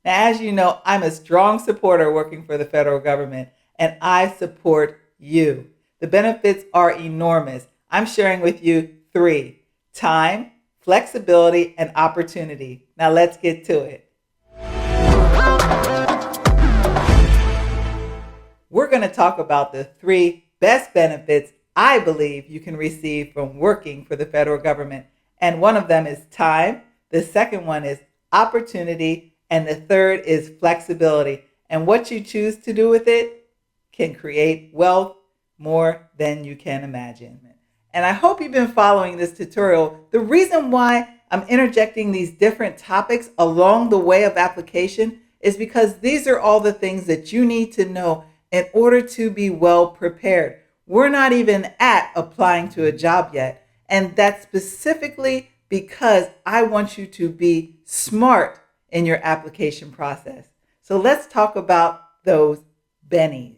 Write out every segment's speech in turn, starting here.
Now, as you know, I'm a strong supporter working for the federal government, and I support you. The benefits are enormous. I'm sharing with you three: time, flexibility, and opportunity. Now, let's get to it. We're going to talk about the three best benefits I believe you can receive from working for the federal government. And one of them is time, the second one is opportunity, and the third is flexibility. And what you choose to do with it can create wealth more than you can imagine. And I hope you've been following this tutorial. The reason why I'm interjecting these different topics along the way of application is because these are all the things that you need to know in order to be well prepared. We're not even at applying to a job yet. And that's specifically because I want you to be smart in your application process. So let's talk about those bennies.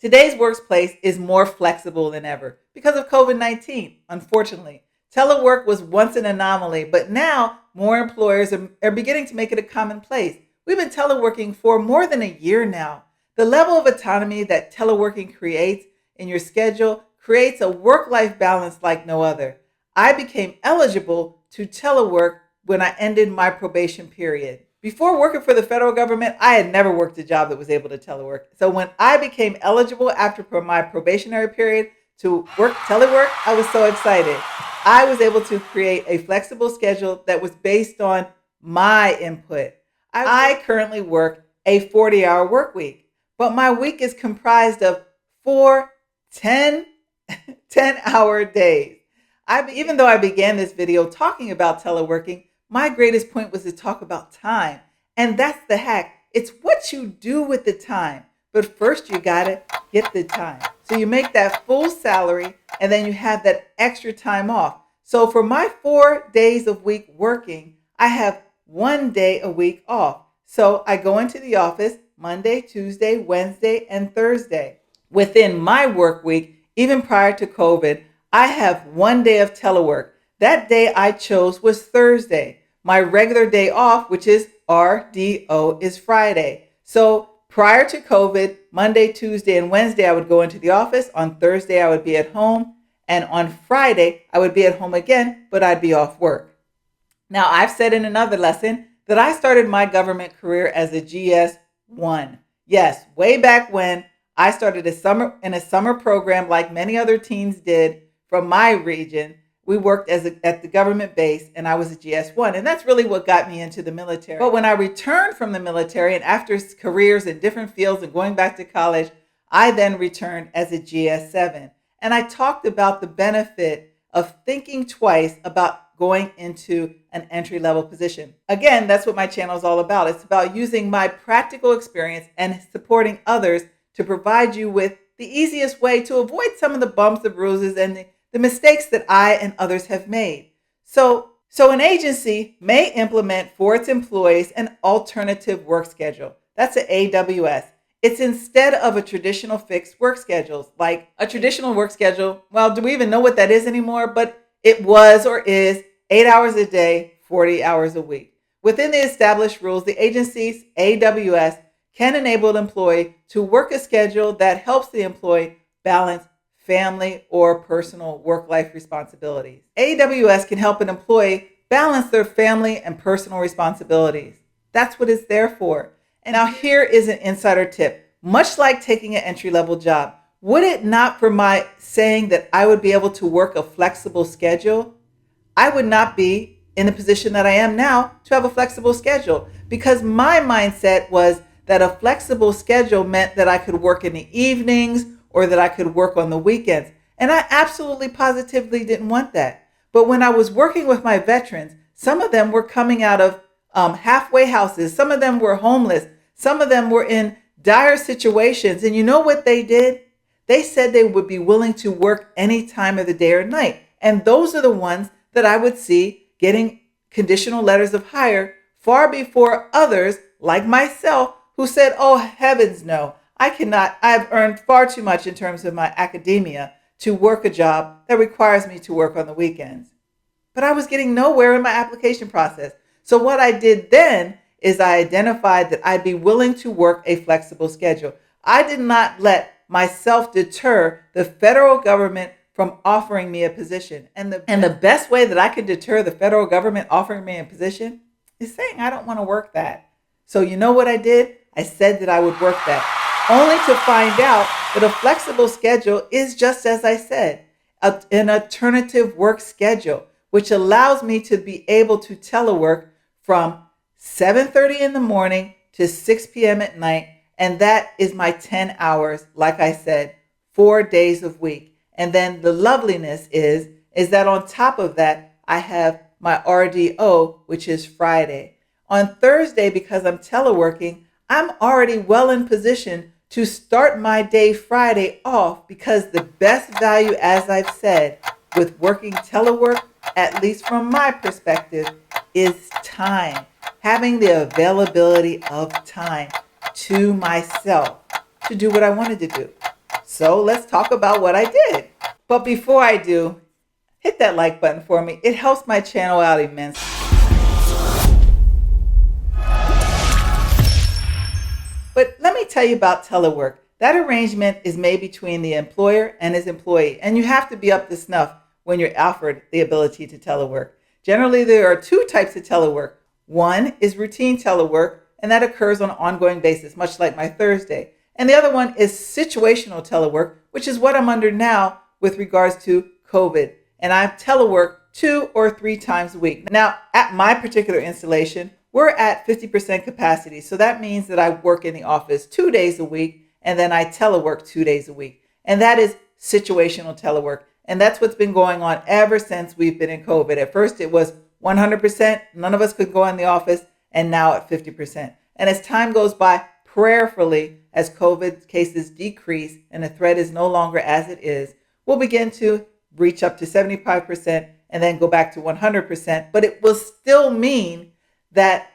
Today's workplace is more flexible than ever because of COVID-19, unfortunately. Telework was once an anomaly, but now more employers are beginning to make it a commonplace. We've been teleworking for more than a year now. The level of autonomy that teleworking creates in your schedule creates a work-life balance like no other. I became eligible to telework when I ended my probation period. Before working for the federal government, I had never worked a job that was able to telework. So when I became eligible after my probationary period to work telework, I was so excited. I was able to create a flexible schedule that was based on my input. I currently work a 40-hour work week, but my week is comprised of 4 10-hour days. Even though I began this video talking about teleworking, my greatest point was to talk about time. And that's the hack. It's what you do with the time. But first you gotta get the time. So you make that full salary and then you have that extra time off. So for my 4 days of week working, I have 1 day a week off. So I go into the office Monday, Tuesday, Wednesday, and Thursday. Within my work week, even prior to COVID, I have 1 day of telework. That day I chose was Thursday. My regular day off, which is RDO, is Friday. So prior to COVID, Monday, Tuesday, and Wednesday, I would go into the office. On Thursday, I would be at home. And on Friday, I would be at home again, but I'd be off work. Now, I've said in another lesson that I started my government career as a GS1. Yes, way back when I started in a summer program like many other teens did from my region. We worked at the government base, and I was a GS1, and that's really what got me into the military. But when I returned from the military and after careers in different fields and going back to college, I then returned as a GS7. And I talked about the benefit of thinking twice about going into an entry-level position. Again, that's what my channel is all about. It's about using my practical experience and supporting others to provide you with the easiest way to avoid some of the bumps, the bruises, and the mistakes that I and others have made. So an agency may implement for its employees an alternative work schedule. That's an AWS. It's instead of a traditional fixed work schedule. Like a traditional work schedule, well, do we even know what that is anymore? But it was or is 8 hours a day, 40 hours a week. Within the established rules, the agency's AWS can enable an employee to work a schedule that helps the employee balance family or personal work-life responsibilities. AWS can help an employee balance their family and personal responsibilities. That's what it's there for. And now here is an insider tip. Much like taking an entry-level job, would it not for my saying that I would be able to work a flexible schedule, I would not be in the position that I am now to have a flexible schedule, because my mindset was that a flexible schedule meant that I could work in the evenings or that I could work on the weekends. And I absolutely positively didn't want that. But when I was working with my veterans, some of them were coming out of halfway houses. Some of them were homeless. Some of them were in dire situations. And you know what they did? They said they would be willing to work any time of the day or night. And those are the ones that I would see getting conditional letters of hire far before others like myself who said, oh, heavens no. I cannot. I've earned far too much in terms of my academia to work a job that requires me to work on the weekends. But I was getting nowhere in my application process. So what I did then is I identified that I'd be willing to work a flexible schedule. I did not let myself deter the federal government from offering me a position. And the best way that I could deter the federal government offering me a position is saying I don't want to work that. So you know what I did? I said that I would work that, only to find out that a flexible schedule is just as I said, an alternative work schedule, which allows me to be able to telework from 7:30 in the morning to 6 p.m. at night. And that is my 10 hours, like I said, 4 days a week. And then the loveliness is that on top of that, I have my RDO, which is Friday. On Thursday, because I'm teleworking, I'm already well in position to start my day Friday off, because the best value, as I've said, with working telework, at least from my perspective, is time. Having the availability of time to myself to do what I wanted to do. So let's talk about what I did. But before I do, hit that like button for me. It helps my channel out immensely. But let me tell you about telework. That arrangement is made between the employer and his employee, and you have to be up to snuff when you're offered the ability to telework. Generally, there are two types of telework. One is routine telework, and that occurs on an ongoing basis, much like my Thursday. And the other one is situational telework, which is what I'm under now with regards to COVID. And I telework 2 or 3 times a week. Now, at my particular installation, we're at 50% capacity. So that means that I work in the office 2 days a week, and then I telework 2 days a week. And that is situational telework. And that's what's been going on ever since we've been in COVID. At first, it was 100%. None of us could go in the office, and now at 50%. And as time goes by, prayerfully, as COVID cases decrease and the threat is no longer as it is, we'll begin to reach up to 75% and then go back to 100%. But it will still mean that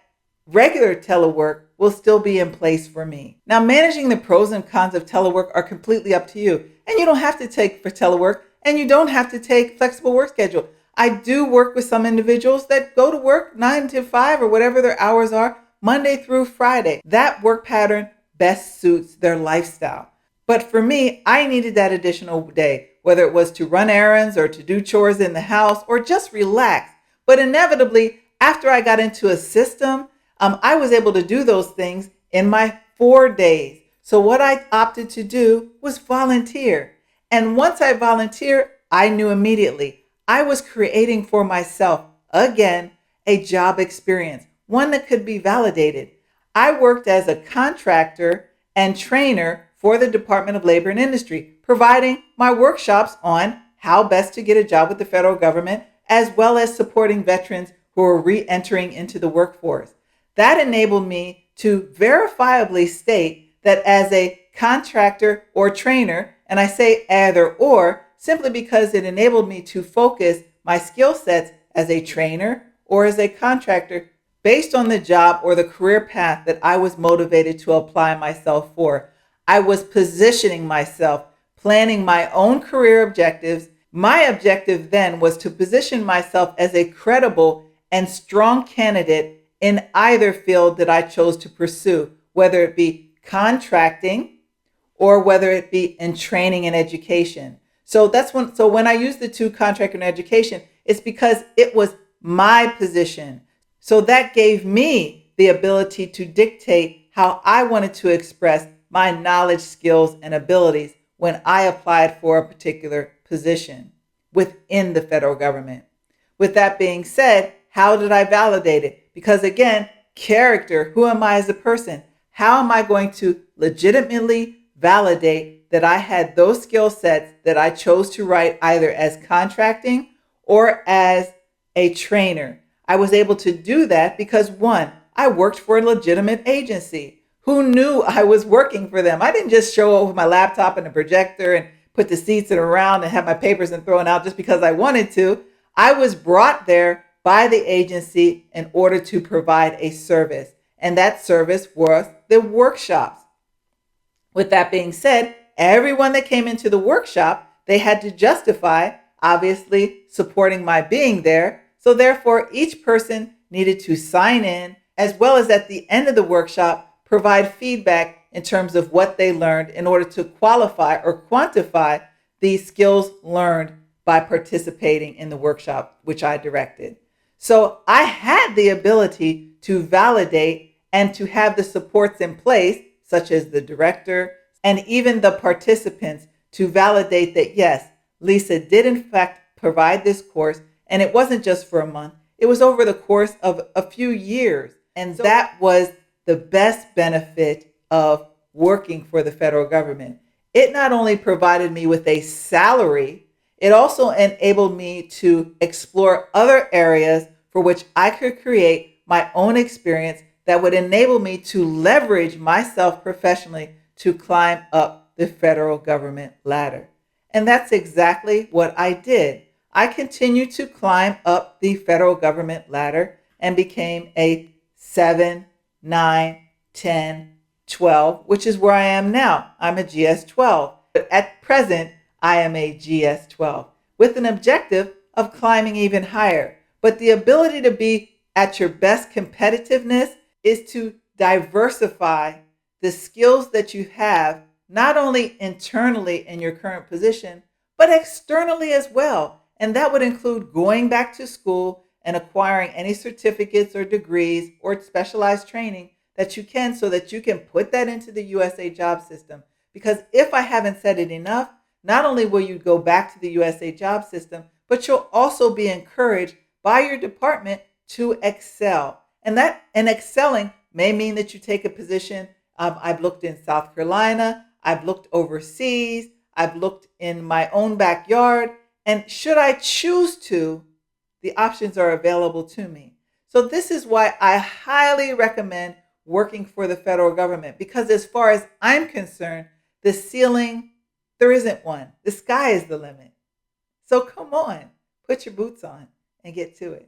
regular telework will still be in place for me. Now, managing the pros and cons of telework are completely up to you. And you don't have to take for telework, and you don't have to take flexible work schedule. I do work with some individuals that go to work 9 to 5 or whatever their hours are, Monday through Friday. That work pattern best suits their lifestyle. But for me, I needed that additional day, whether it was to run errands or to do chores in the house or just relax. But inevitably, after I got into a system, I was able to do those things in my 4 days. So what I opted to do was volunteer. And once I volunteered, I knew immediately I was creating for myself, again, a job experience, one that could be validated. I worked as a contractor and trainer for the Department of Labor and Industry, providing my workshops on how best to get a job with the federal government, as well as supporting veterans who are re-entering into the workforce. That enabled me to verifiably state that as a contractor or trainer, and I say either or, simply because it enabled me to focus my skill sets as a trainer or as a contractor based on the job or the career path that I was motivated to apply myself for. I was positioning myself, planning my own career objectives. My objective then was to position myself as a credible and strong candidate in either field that I chose to pursue, whether it be contracting or whether it be in training and education. So when I use the two, contract and education, it's because it was my position. So that gave me the ability to dictate how I wanted to express my knowledge, skills, and abilities when I applied for a particular position within the federal government. With that being said, how did I validate it? Because again, character, who am I as a person? How am I going to legitimately validate that I had those skill sets that I chose to write either as contracting or as a trainer? I was able to do that because, one, I worked for a legitimate agency who knew I was working for them. I didn't just show up with my laptop and a projector and put the seats around and have my papers and throw it out just because I wanted to. I was brought there by the agency in order to provide a service, and that service was the workshops. With that being said, everyone that came into the workshop, they had to justify, obviously, supporting my being there. So therefore, each person needed to sign in as well as at the end of the workshop, provide feedback in terms of what they learned in order to qualify or quantify the skills learned by participating in the workshop, which I directed. So I had the ability to validate and to have the supports in place, such as the director and even the participants, to validate that, yes, Lisa did in fact provide this course, and it wasn't just for a month. It was over the course of a few years. And so that was the best benefit of working for the federal government. It not only provided me with a salary, it also enabled me to explore other areas for which I could create my own experience that would enable me to leverage myself professionally to climb up the federal government ladder. And that's exactly what I did. I continued to climb up the federal government ladder and became a 7, 9, 10, 12, which is where I am now. I'm a GS-12. But at present, I am a GS-12 with an objective of climbing even higher. But the ability to be at your best competitiveness is to diversify the skills that you have, not only internally in your current position, but externally as well. And that would include going back to school and acquiring any certificates or degrees or specialized training that you can, so that you can put that into the USA job system. Because if I haven't said it enough, not only will you go back to the USA job system, but you'll also be encouraged by your department to excel. And excelling may mean that you take a position. I've looked in South Carolina, I've looked overseas, I've looked in my own backyard, and should I choose to, the options are available to me. So this is why I highly recommend working for the federal government, because as far as I'm concerned, the ceiling, there isn't one. The sky is the limit. So come on, put your boots on and get to it.